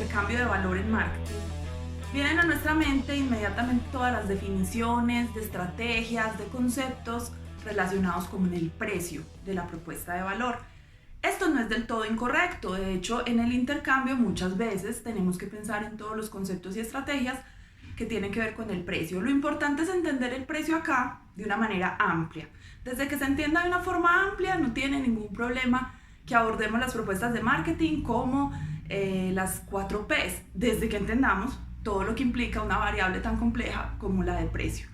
intercambio de valor en marketing, vienen a nuestra mente inmediatamente todas las definiciones de estrategias, de conceptos relacionados con el precio de la propuesta de valor. Esto no es del todo incorrecto, de hecho en el intercambio muchas veces tenemos que pensar en todos los conceptos y estrategias que tienen que ver con el precio. Lo importante es entender el precio acá de una manera amplia. Desde que se entienda de una forma amplia no tiene ningún problema que abordemos las propuestas de marketing como las 4 Ps, desde que entendamos todo lo que implica una variable tan compleja como la de precio.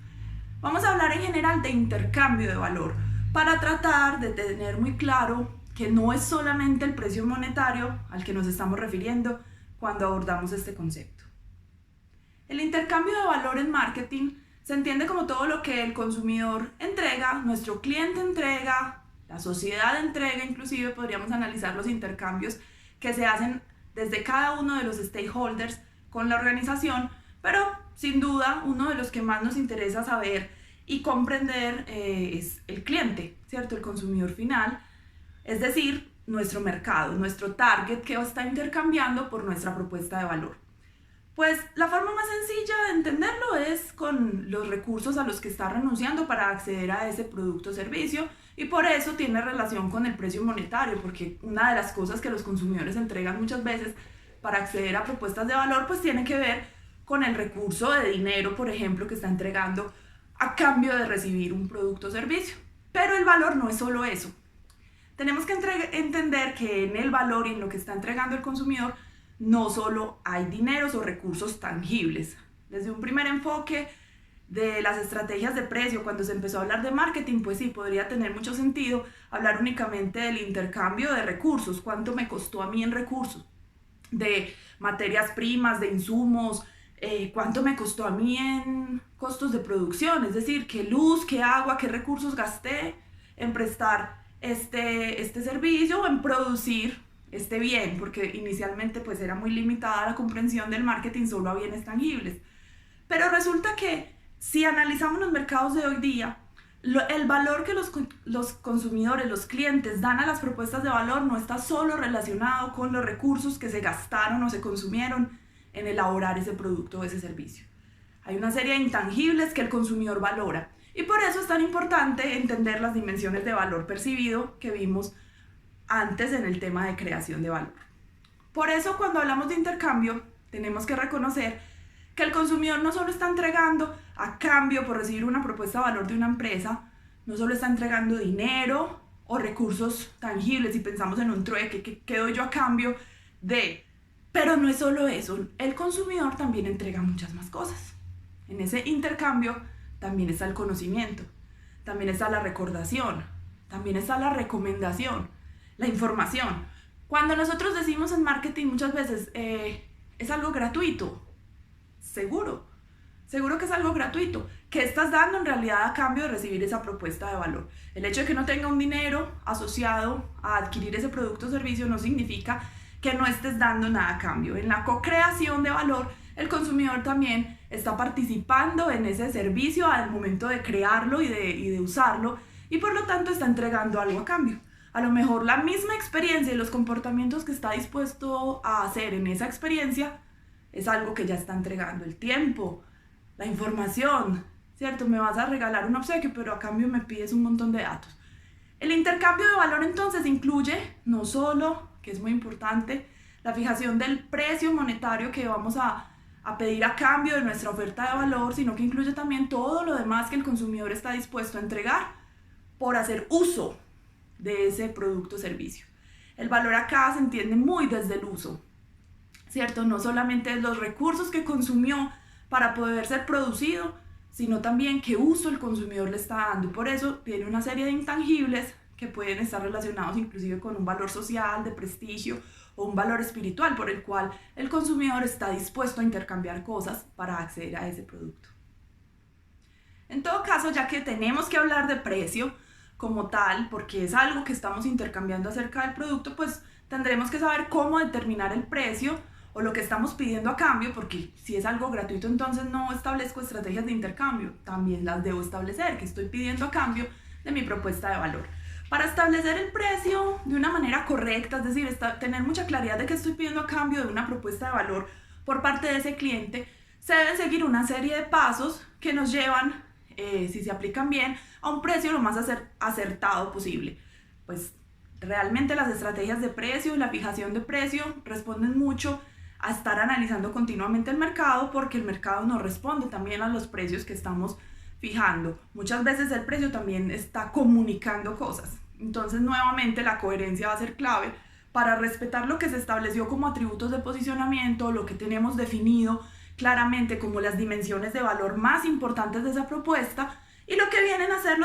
Vamos a hablar en general de intercambio de valor para tratar de tener muy claro que no es solamente el precio monetario al que nos estamos refiriendo cuando abordamos este concepto. El intercambio de valor en marketing se entiende como todo lo que el consumidor entrega, nuestro cliente entrega, la sociedad entrega, inclusive podríamos analizar los intercambios que se hacen desde cada uno de los stakeholders con la organización, pero sin duda uno de los que más nos interesa saber y comprender es el cliente, ¿cierto? El consumidor final, es decir, nuestro mercado, nuestro target que está intercambiando por nuestra propuesta de valor. Pues la forma más sencilla de entenderlo es con los recursos a los que está renunciando para acceder a ese producto o servicio, y por eso tiene relación con el precio monetario, porque una de las cosas que los consumidores entregan muchas veces para acceder a propuestas de valor pues tiene que ver con el recurso de dinero, por ejemplo, que está entregando a cambio de recibir un producto o servicio. Pero el valor no es solo eso. Tenemos que entender que en el valor y en lo que está entregando el consumidor no solo hay dineros o recursos tangibles. Desde un primer enfoque de las estrategias de precio, cuando se empezó a hablar de marketing, pues sí, podría tener mucho sentido hablar únicamente del intercambio de recursos, cuánto me costó a mí en recursos, de materias primas, de insumos, cuánto me costó a mí en costos de producción, es decir, qué luz, qué agua, qué recursos gasté en prestar este servicio o en producir este bien, porque inicialmente pues era muy limitada la comprensión del marketing solo a bienes tangibles. Pero resulta que si analizamos los mercados de hoy día, el valor que los consumidores, los clientes dan a las propuestas de valor no está solo relacionado con los recursos que se gastaron o se consumieron en elaborar ese producto o ese servicio. Hay una serie de intangibles que el consumidor valora, y por eso es tan importante entender las dimensiones de valor percibido que vimos antes en el tema de creación de valor. Por eso cuando hablamos de intercambio tenemos que reconocer que el consumidor no solo está entregando a cambio por recibir una propuesta de valor de una empresa, no solo está entregando dinero o recursos tangibles, si pensamos en un trueque, ¿qué doy yo a cambio de? Pero no es solo eso, el consumidor también entrega muchas más cosas. En ese intercambio también está el conocimiento, también está la recordación, también está la recomendación, la información. Cuando nosotros decimos en marketing muchas veces es algo gratuito, seguro que es algo gratuito. ¿Qué estás dando en realidad a cambio de recibir esa propuesta de valor? El hecho de que no tenga un dinero asociado a adquirir ese producto o servicio no significa que no estés dando nada a cambio. En la co-creación de valor, el consumidor también está participando en ese servicio al momento de crearlo y de usarlo, y por lo tanto está entregando algo a cambio. A lo mejor la misma experiencia y los comportamientos que está dispuesto a hacer en esa experiencia es algo que ya está entregando: el tiempo, la información, ¿cierto? Me vas a regalar un obsequio, pero a cambio me pides un montón de datos. El intercambio de valor entonces incluye no solo, que es muy importante, la fijación del precio monetario que vamos a pedir a cambio de nuestra oferta de valor, sino que incluye también todo lo demás que el consumidor está dispuesto a entregar por hacer uso de ese producto o servicio. El valor acá se entiende muy desde el uso, ¿cierto? No solamente los recursos que consumió para poder ser producido, sino también qué uso el consumidor le está dando, y por eso tiene una serie de intangibles que pueden estar relacionados inclusive con un valor social, de prestigio, o un valor espiritual por el cual el consumidor está dispuesto a intercambiar cosas para acceder a ese producto. En todo caso, ya que tenemos que hablar de precio como tal, porque es algo que estamos intercambiando acerca del producto, pues tendremos que saber cómo determinar el precio o lo que estamos pidiendo a cambio, porque si es algo gratuito entonces no establezco estrategias de intercambio, también las debo establecer, que estoy pidiendo a cambio de mi propuesta de valor. Para establecer el precio de una manera correcta, es decir, tener mucha claridad de qué estoy pidiendo a cambio de una propuesta de valor por parte de ese cliente, se deben seguir una serie de pasos que nos llevan, si se aplican bien, a un precio lo más acertado posible. Pues realmente las estrategias de precio y la fijación de precio responden mucho a estar analizando continuamente el mercado, porque el mercado nos responde también a los precios que estamos fijando. Muchas veces el precio también está comunicando cosas. Entonces, nuevamente, la coherencia va a ser clave para respetar lo que se estableció como atributos de posicionamiento, lo que tenemos definido claramente como las dimensiones de valor más importantes de esa propuesta y lo que vienen a ser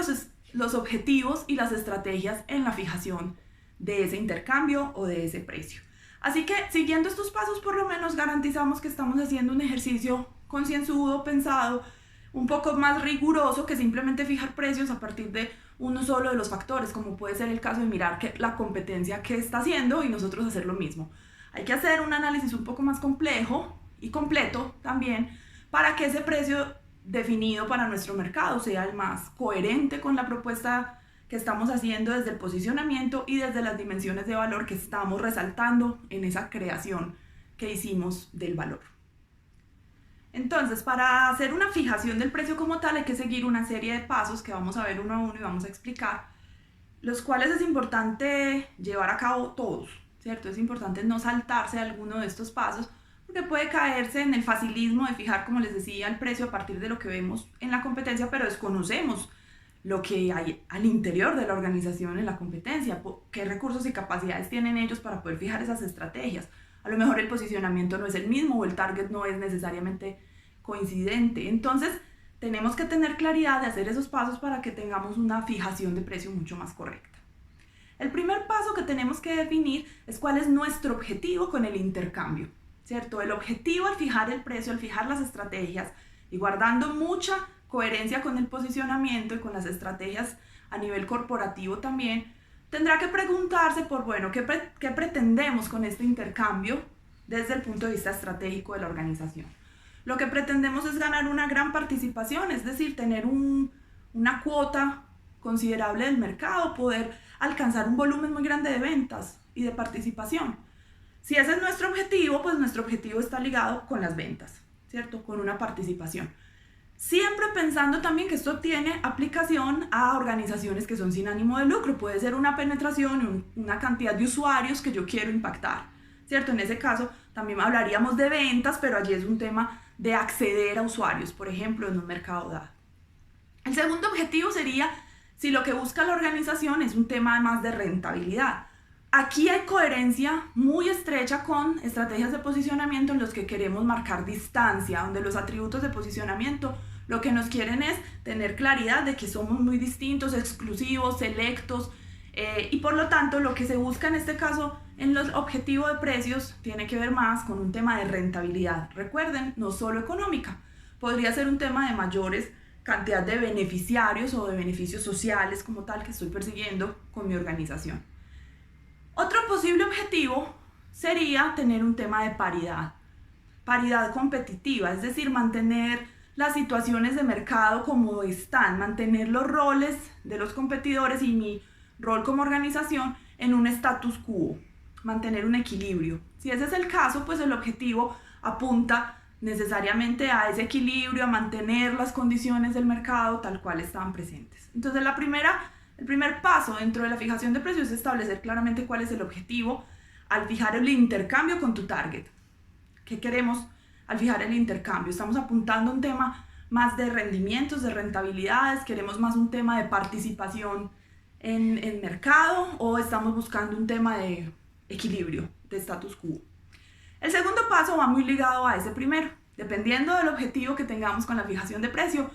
los objetivos y las estrategias en la fijación de ese intercambio o de ese precio. Así que, siguiendo estos pasos, por lo menos garantizamos que estamos haciendo un ejercicio concienzudo, pensado, un poco más riguroso que simplemente fijar precios a partir de uno solo de los factores, como puede ser el caso de mirar la competencia que está haciendo y nosotros hacer lo mismo. Hay que hacer un análisis un poco más complejo y completo también para que ese precio definido para nuestro mercado sea el más coherente con la propuesta que estamos haciendo desde el posicionamiento y desde las dimensiones de valor que estamos resaltando en esa creación que hicimos del valor. Entonces, para hacer una fijación del precio como tal hay que seguir una serie de pasos que vamos a ver uno a uno y vamos a explicar, los cuales es importante llevar a cabo todos, ¿cierto? Es importante no saltarse alguno de estos pasos porque puede caerse en el facilismo de fijar, como les decía, el precio a partir de lo que vemos en la competencia, pero desconocemos lo que hay al interior de la organización en la competencia, qué recursos y capacidades tienen ellos para poder fijar esas estrategias. A lo mejor el posicionamiento no es el mismo o el target no es necesariamente coincidente. Entonces, tenemos que tener claridad de hacer esos pasos para que tengamos una fijación de precio mucho más correcta. El primer paso que tenemos que definir es cuál es nuestro objetivo con el intercambio, ¿cierto? El objetivo al fijar el precio, al fijar las estrategias y guardando mucha coherencia con el posicionamiento y con las estrategias a nivel corporativo también, tendrá que preguntarse por, bueno, ¿qué pretendemos con este intercambio desde el punto de vista estratégico de la organización? Lo que pretendemos es ganar una gran participación, es decir, tener una cuota considerable del mercado, poder alcanzar un volumen muy grande de ventas y de participación. Si ese es nuestro objetivo, pues nuestro objetivo está ligado con las ventas, ¿cierto? Con una participación. Siempre pensando también que esto tiene aplicación a organizaciones que son sin ánimo de lucro. Puede ser una penetración, una cantidad de usuarios que yo quiero impactar, ¿cierto? En ese caso también hablaríamos de ventas, pero allí es un tema de acceder a usuarios, por ejemplo, en un mercado dado. El segundo objetivo sería si lo que busca la organización es un tema más de rentabilidad. Aquí hay coherencia muy estrecha con estrategias de posicionamiento en los que queremos marcar distancia, donde los atributos de posicionamiento lo que nos quieren es tener claridad de que somos muy distintos, exclusivos, selectos, y por lo tanto lo que se busca en este caso en los objetivos de precios tiene que ver más con un tema de rentabilidad. Recuerden, no solo económica, podría ser un tema de mayores cantidad de beneficiarios o de beneficios sociales como tal que estoy persiguiendo con mi organización. Otro posible objetivo sería tener un tema de paridad competitiva, es decir, mantener las situaciones de mercado como están, mantener los roles de los competidores y mi rol como organización en un status quo, mantener un equilibrio. Si ese es el caso, pues el objetivo apunta necesariamente a ese equilibrio, a mantener las condiciones del mercado tal cual estaban presentes. Entonces el primer paso dentro de la fijación de precios es establecer claramente cuál es el objetivo al fijar el intercambio con tu target. ¿Qué queremos al fijar el intercambio? Estamos apuntando a un tema más de rendimientos, de rentabilidades, queremos más un tema de participación en el mercado o estamos buscando un tema de equilibrio, de status quo. El segundo paso va muy ligado a ese primero. Dependiendo del objetivo que tengamos con la fijación de precio,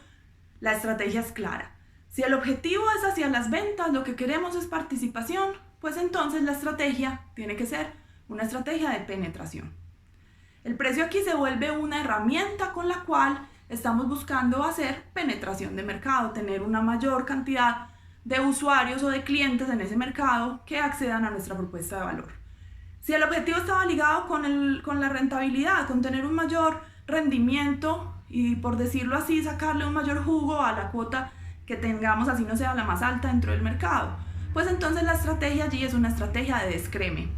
la estrategia es clara. Si el objetivo es hacia las ventas, lo que queremos es participación, pues entonces la estrategia tiene que ser una estrategia de penetración. El precio aquí se vuelve una herramienta con la cual estamos buscando hacer penetración de mercado, tener una mayor cantidad de usuarios o de clientes en ese mercado que accedan a nuestra propuesta de valor. Si el objetivo estaba ligado con la rentabilidad, con tener un mayor rendimiento y, por decirlo así, sacarle un mayor jugo a la cuota que tengamos, así no sea la más alta dentro del mercado, pues entonces la estrategia allí es una estrategia de descreme.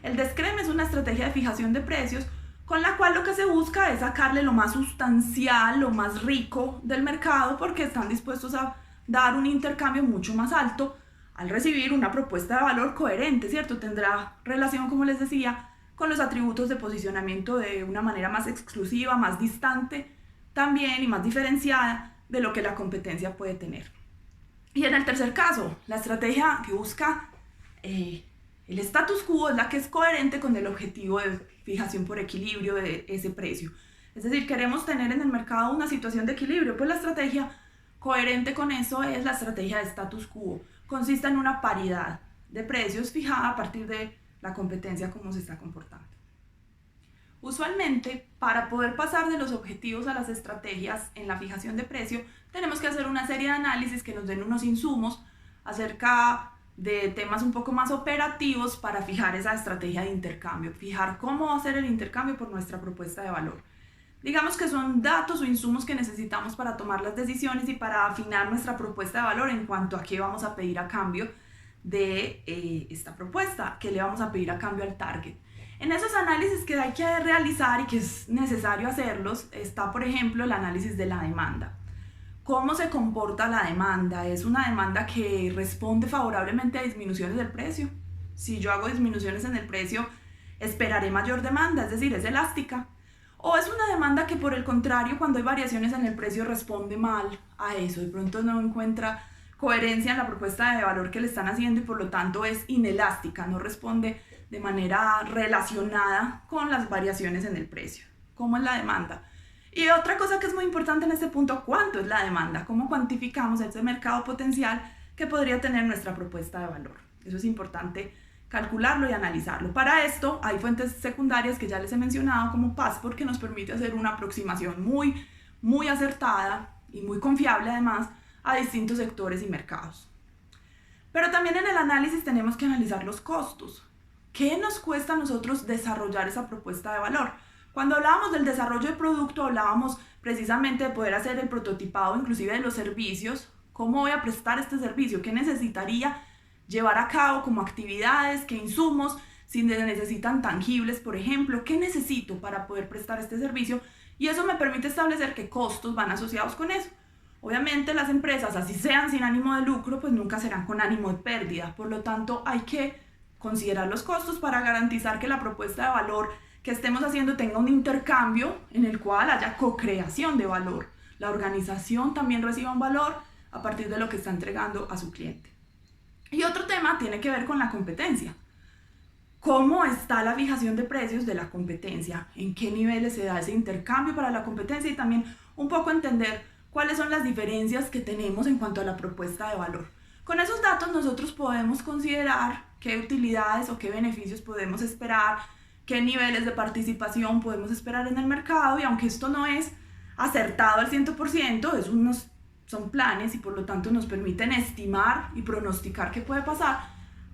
El descreme es una estrategia de fijación de precios con la cual lo que se busca es sacarle lo más sustancial, lo más rico del mercado, porque están dispuestos a dar un intercambio mucho más alto al recibir una propuesta de valor coherente, ¿cierto? Tendrá relación, como les decía, con los atributos de posicionamiento de una manera más exclusiva, más distante también y más diferenciada de lo que la competencia puede tener. Y en el tercer caso, la estrategia que busca el status quo es la que es coherente con el objetivo de fijación por equilibrio de ese precio. Es decir, queremos tener en el mercado una situación de equilibrio, pues la estrategia coherente con eso es la estrategia de status quo. Consiste en una paridad de precios fijada a partir de la competencia, cómo se está comportando. Usualmente, para poder pasar de los objetivos a las estrategias en la fijación de precio, tenemos que hacer una serie de análisis que nos den unos insumos acerca de temas un poco más operativos para fijar esa estrategia de intercambio, fijar cómo va a ser el intercambio por nuestra propuesta de valor. Digamos que son datos o insumos que necesitamos para tomar las decisiones y para afinar nuestra propuesta de valor en cuanto a qué vamos a pedir a cambio de esta propuesta, qué le vamos a pedir a cambio al target. En esos análisis que hay que realizar y que es necesario hacerlos está, por ejemplo, el análisis de la demanda. ¿Cómo se comporta la demanda? ¿Es una demanda que responde favorablemente a disminuciones del precio? Si yo hago disminuciones en el precio, esperaré mayor demanda, es decir, es elástica. ¿O es una demanda que, por el contrario, cuando hay variaciones en el precio responde mal a eso? De pronto no encuentra coherencia en la propuesta de valor que le están haciendo y por lo tanto es inelástica, no responde de manera relacionada con las variaciones en el precio. ¿Cómo es la demanda? Y otra cosa que es muy importante en este punto, ¿cuánto es la demanda? ¿Cómo cuantificamos ese mercado potencial que podría tener nuestra propuesta de valor? Eso es importante calcularlo y analizarlo. Para esto hay fuentes secundarias que ya les he mencionado como Passport, que nos permite hacer una aproximación muy acertada y muy confiable además a distintos sectores y mercados. Pero también en el análisis tenemos que analizar los costos. ¿Qué nos cuesta a nosotros desarrollar esa propuesta de valor? Cuando hablábamos del desarrollo de producto, hablábamos precisamente de poder hacer el prototipado inclusive de los servicios. ¿Cómo voy a prestar este servicio? ¿Qué necesitaría llevar a cabo como actividades? ¿Qué insumos? Si necesitan tangibles, por ejemplo, ¿qué necesito para poder prestar este servicio? Y eso me permite establecer qué costos van asociados con eso. Obviamente las empresas, así sean sin ánimo de lucro, pues nunca serán con ánimo de pérdida. Por lo tanto, hay que considerar los costos para garantizar que la propuesta de valor que estemos haciendo tenga un intercambio en el cual haya co-creación de valor. La organización también reciba un valor a partir de lo que está entregando a su cliente. Y otro tema tiene que ver con la competencia. ¿Cómo está la fijación de precios de la competencia? ¿En qué niveles se da ese intercambio para la competencia? Y también un poco entender cuáles son las diferencias que tenemos en cuanto a la propuesta de valor. Con esos datos nosotros podemos considerar qué utilidades o qué beneficios podemos esperar, qué niveles de participación podemos esperar en el mercado, y aunque esto no es acertado al 100%, son planes y por lo tanto nos permiten estimar y pronosticar qué puede pasar,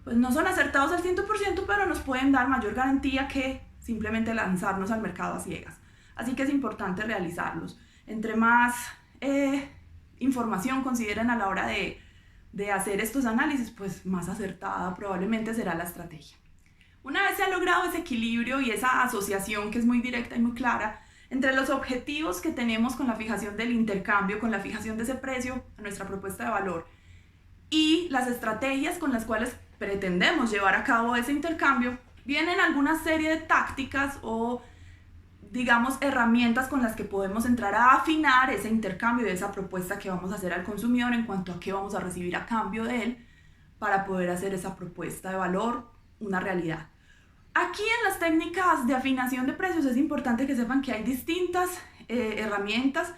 pues no son acertados al 100%, pero nos pueden dar mayor garantía que simplemente lanzarnos al mercado a ciegas. Así que es importante realizarlos. Entre más información consideren a la hora de hacer estos análisis, pues más acertada probablemente será la estrategia. Una vez se ha logrado ese equilibrio y esa asociación que es muy directa y muy clara entre los objetivos que tenemos con la fijación del intercambio, con la fijación de ese precio a nuestra propuesta de valor y las estrategias con las cuales pretendemos llevar a cabo ese intercambio, vienen alguna serie de tácticas o, digamos, herramientas con las que podemos entrar a afinar ese intercambio de esa propuesta que vamos a hacer al consumidor en cuanto a qué vamos a recibir a cambio de él para poder hacer esa propuesta de valor una realidad. Aquí en las técnicas de afinación de precios es importante que sepan que hay distintas herramientas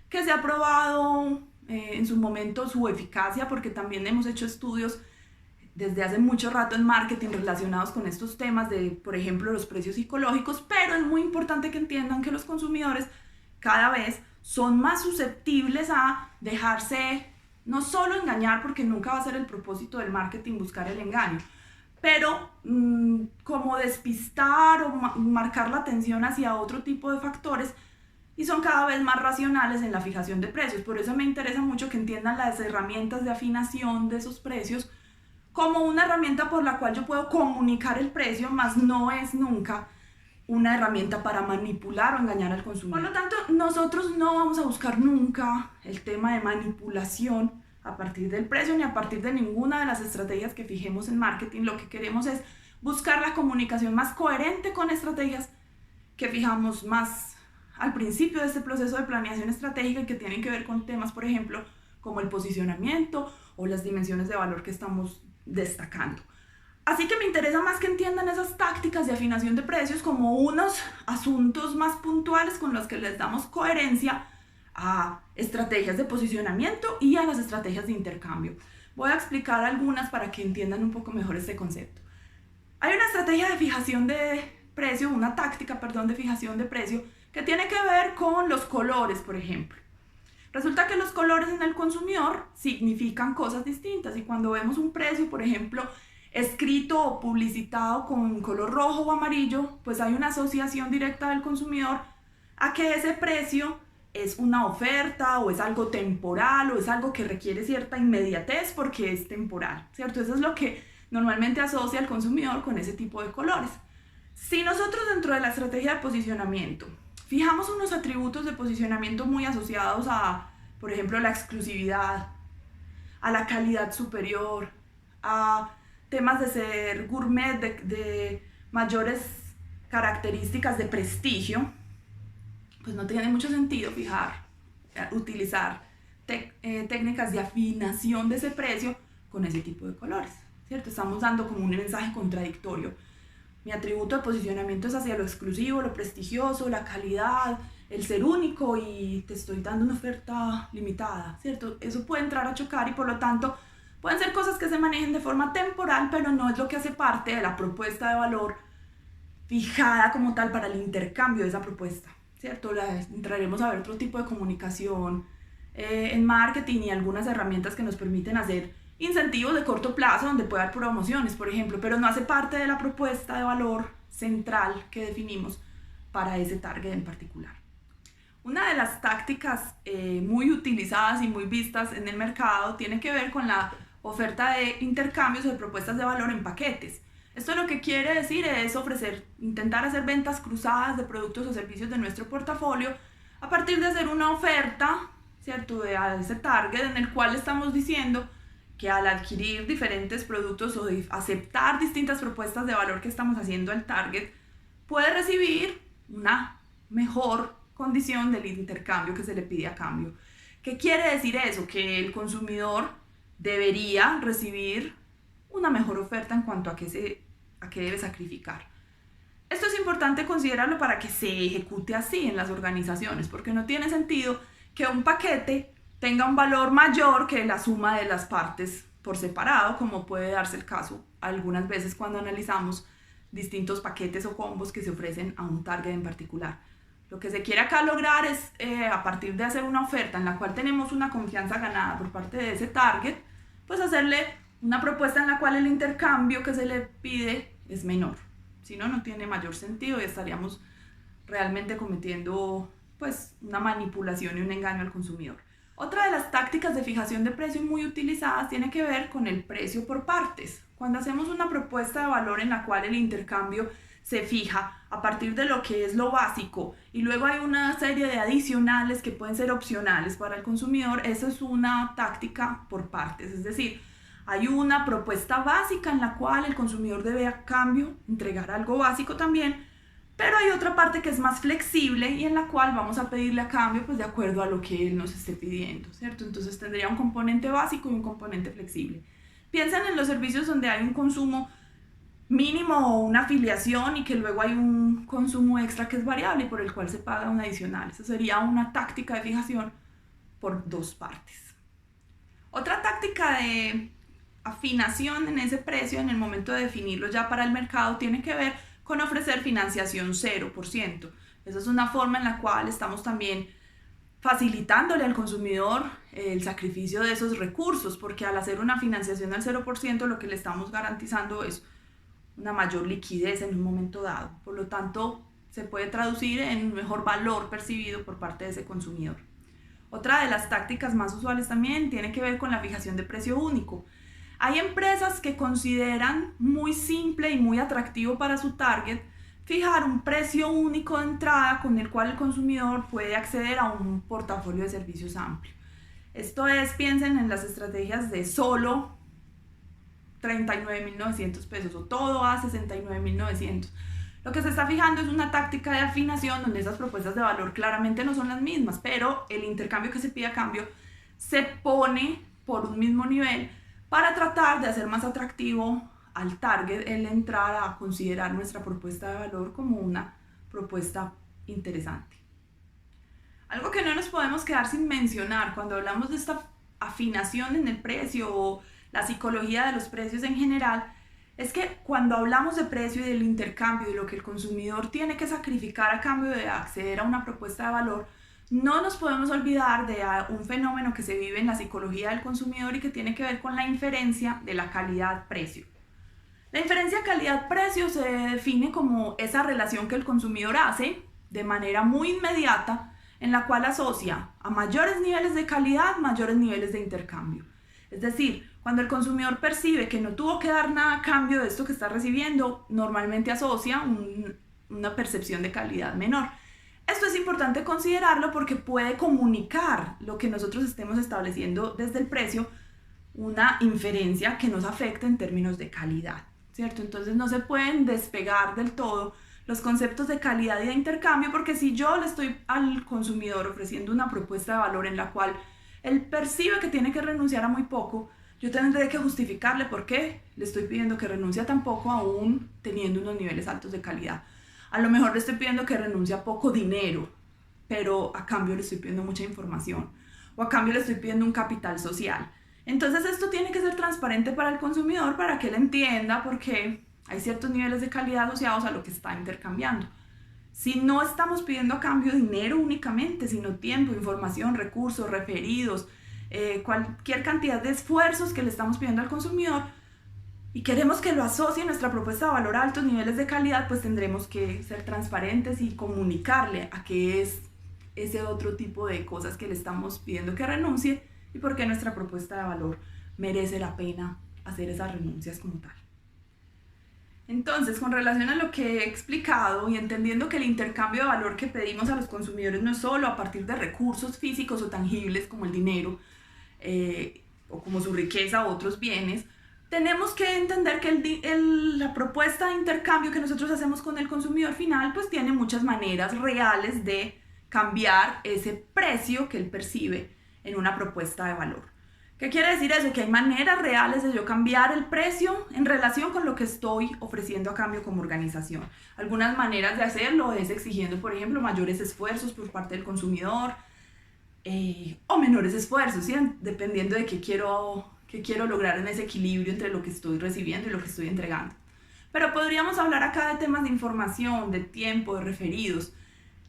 que se ha probado en su momento su eficacia, porque también hemos hecho estudios desde hace mucho rato en marketing relacionados con estos temas de, por ejemplo, los precios psicológicos, pero es muy importante que entiendan que los consumidores cada vez son más susceptibles a dejarse no solo engañar, porque nunca va a ser el propósito del marketing buscar el engaño, pero como despistar o marcar la atención hacia otro tipo de factores, y son cada vez más racionales en la fijación de precios. Por eso me interesa mucho que entiendan las herramientas de afinación de esos precios, como una herramienta por la cual yo puedo comunicar el precio, más no es nunca una herramienta para manipular o engañar al consumidor. Por lo tanto, nosotros no vamos a buscar nunca el tema de manipulación a partir del precio ni a partir de ninguna de las estrategias que fijemos en marketing. Lo que queremos es buscar la comunicación más coherente con estrategias que fijamos más al principio de este proceso de planeación estratégica y que tienen que ver con temas, por ejemplo, como el posicionamiento o las dimensiones de valor que estamos destacando. Así que me interesa más que entiendan esas tácticas de afinación de precios como unos asuntos más puntuales con los que les damos coherencia a estrategias de posicionamiento y a las estrategias de intercambio. Voy a explicar algunas para que entiendan un poco mejor este concepto. Hay una estrategia de fijación de precio, una táctica, perdón, de fijación de precio que tiene que ver con los colores, por ejemplo. Resulta que los colores en el consumidor significan cosas distintas y cuando vemos un precio, por ejemplo, escrito o publicitado con color rojo o amarillo, pues hay una asociación directa del consumidor a que ese precio es una oferta o es algo temporal o es algo que requiere cierta inmediatez porque es temporal, ¿cierto? Eso es lo que normalmente asocia al consumidor con ese tipo de colores. Si nosotros dentro de la estrategia de posicionamiento fijamos unos atributos de posicionamiento muy asociados a, por ejemplo, la exclusividad, a la calidad superior, a temas de ser gourmet, de mayores características de prestigio, pues no tiene mucho sentido utilizar técnicas de afinación de ese precio con ese tipo de colores, ¿cierto? Estamos dando como un mensaje contradictorio. Mi atributo de posicionamiento es hacia lo exclusivo, lo prestigioso, la calidad, el ser único y te estoy dando una oferta limitada, ¿cierto? Eso puede entrar a chocar y por lo tanto pueden ser cosas que se manejen de forma temporal, pero no es lo que hace parte de la propuesta de valor fijada como tal para el intercambio de esa propuesta, ¿cierto? Entraremos a ver otro tipo de comunicación en marketing y algunas herramientas que nos permiten hacer incentivos de corto plazo donde puede haber promociones, por ejemplo, pero no hace parte de la propuesta de valor central que definimos para ese target en particular. Una de las tácticas muy utilizadas y muy vistas en el mercado tiene que ver con la oferta de intercambios o de propuestas de valor en paquetes. Esto lo que quiere decir es intentar hacer ventas cruzadas de productos o servicios de nuestro portafolio a partir de hacer una oferta, ¿cierto?, a ese target en el cual estamos diciendo que al adquirir diferentes productos o aceptar distintas propuestas de valor que estamos haciendo al target, puede recibir una mejor condición del intercambio que se le pide a cambio. ¿Qué quiere decir eso? Que el consumidor debería recibir una mejor oferta en cuanto a qué debe sacrificar. Esto es importante considerarlo para que se ejecute así en las organizaciones, porque no tiene sentido que un paquete tenga un valor mayor que la suma de las partes por separado, como puede darse el caso algunas veces cuando analizamos distintos paquetes o combos que se ofrecen a un target en particular. Lo que se quiere acá lograr es, a partir de hacer una oferta en la cual tenemos una confianza ganada por parte de ese target, pues hacerle una propuesta en la cual el intercambio que se le pide es menor. Si no, no tiene mayor sentido y estaríamos realmente cometiendo pues una manipulación y un engaño al consumidor. Otra de las tácticas de fijación de precio muy utilizadas tiene que ver con el precio por partes. Cuando hacemos una propuesta de valor en la cual el intercambio se fija a partir de lo que es lo básico y luego hay una serie de adicionales que pueden ser opcionales para el consumidor, eso es una táctica por partes, es decir, hay una propuesta básica en la cual el consumidor debe a cambio entregar algo básico también, pero hay otra parte que es más flexible y en la cual vamos a pedirle a cambio pues de acuerdo a lo que él nos esté pidiendo, ¿cierto? Entonces tendría un componente básico y un componente flexible. Piensen en los servicios donde hay un consumo mínimo o una afiliación y que luego hay un consumo extra que es variable y por el cual se paga un adicional. Eso sería una táctica de fijación por dos partes. Otra táctica de afinación en ese precio en el momento de definirlo ya para el mercado tiene que ver con ofrecer financiación 0%. Esa es una forma en la cual estamos también facilitándole al consumidor el sacrificio de esos recursos, porque al hacer una financiación al 0% lo que le estamos garantizando es una mayor liquidez en un momento dado. Por lo tanto, se puede traducir en un mejor valor percibido por parte de ese consumidor. Otra de las tácticas más usuales también tiene que ver con la fijación de precio único. Hay empresas que consideran muy simple y muy atractivo para su target fijar un precio único de entrada con el cual el consumidor puede acceder a un portafolio de servicios amplio. Esto es, piensen en las estrategias de solo 39.900 pesos o todo a 69.900. Lo que se está fijando es una táctica de afinación donde esas propuestas de valor claramente no son las mismas, pero el intercambio que se pide a cambio se pone por un mismo nivel para tratar de hacer más atractivo al target el entrar a considerar nuestra propuesta de valor como una propuesta interesante. Algo que no nos podemos quedar sin mencionar cuando hablamos de esta afinación en el precio o la psicología de los precios en general es que cuando hablamos de precio y del intercambio y lo que el consumidor tiene que sacrificar a cambio de acceder a una propuesta de valor, no nos podemos olvidar de un fenómeno que se vive en la psicología del consumidor y que tiene que ver con la inferencia de la calidad-precio. La inferencia calidad-precio se define como esa relación que el consumidor hace de manera muy inmediata en la cual asocia a mayores niveles de calidad, mayores niveles de intercambio. Es decir, cuando el consumidor percibe que no tuvo que dar nada a cambio de esto que está recibiendo, normalmente asocia una percepción de calidad menor. Esto es importante considerarlo porque puede comunicar lo que nosotros estemos estableciendo desde el precio, una inferencia que nos afecta en términos de calidad, ¿cierto? Entonces no se pueden despegar del todo los conceptos de calidad y de intercambio, porque si yo le estoy al consumidor ofreciendo una propuesta de valor en la cual él percibe que tiene que renunciar a muy poco, yo tendré que justificarle por qué le estoy pidiendo que renuncie a tan poco aún teniendo unos niveles altos de calidad. A lo mejor le estoy pidiendo que renuncie a poco dinero, pero a cambio le estoy pidiendo mucha información o a cambio le estoy pidiendo un capital social. Entonces esto tiene que ser transparente para el consumidor para que él entienda por qué hay ciertos niveles de calidad asociados a lo que está intercambiando. Si no estamos pidiendo a cambio dinero únicamente, sino tiempo, información, recursos, referidos, cualquier cantidad de esfuerzos que le estamos pidiendo al consumidor y queremos que lo asocie a nuestra propuesta de valor a altos niveles de calidad, pues tendremos que ser transparentes y comunicarle a qué es ese otro tipo de cosas que le estamos pidiendo que renuncie y por qué nuestra propuesta de valor merece la pena hacer esas renuncias como tal. Entonces, con relación a lo que he explicado y entendiendo que el intercambio de valor que pedimos a los consumidores no es solo a partir de recursos físicos o tangibles como el dinero o como su riqueza o otros bienes, tenemos que entender que la propuesta de intercambio que nosotros hacemos con el consumidor final pues tiene muchas maneras reales de cambiar ese precio que él percibe en una propuesta de valor. ¿Qué quiere decir eso? Que hay maneras reales de yo cambiar el precio en relación con lo que estoy ofreciendo a cambio como organización. Algunas maneras de hacerlo es exigiendo, por ejemplo, mayores esfuerzos por parte del consumidor o menores esfuerzos, ¿sí? Dependiendo de qué quiero lograr en ese equilibrio entre lo que estoy recibiendo y lo que estoy entregando. Pero podríamos hablar acá de temas de información, de tiempo, de referidos.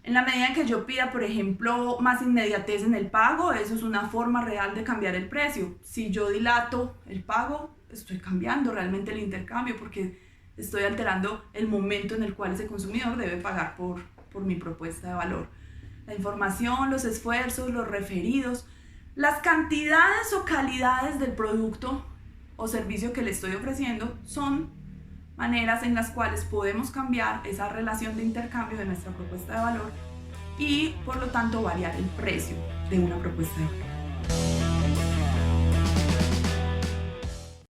En la medida en que yo pida, por ejemplo, más inmediatez en el pago, eso es una forma real de cambiar el precio. Si yo dilato el pago, estoy cambiando realmente el intercambio porque estoy alterando el momento en el cual ese consumidor debe pagar por mi propuesta de valor. La información, los esfuerzos, los referidos, las cantidades o calidades del producto o servicio que le estoy ofreciendo son maneras en las cuales podemos cambiar esa relación de intercambio de nuestra propuesta de valor y por lo tanto variar el precio de una propuesta de valor.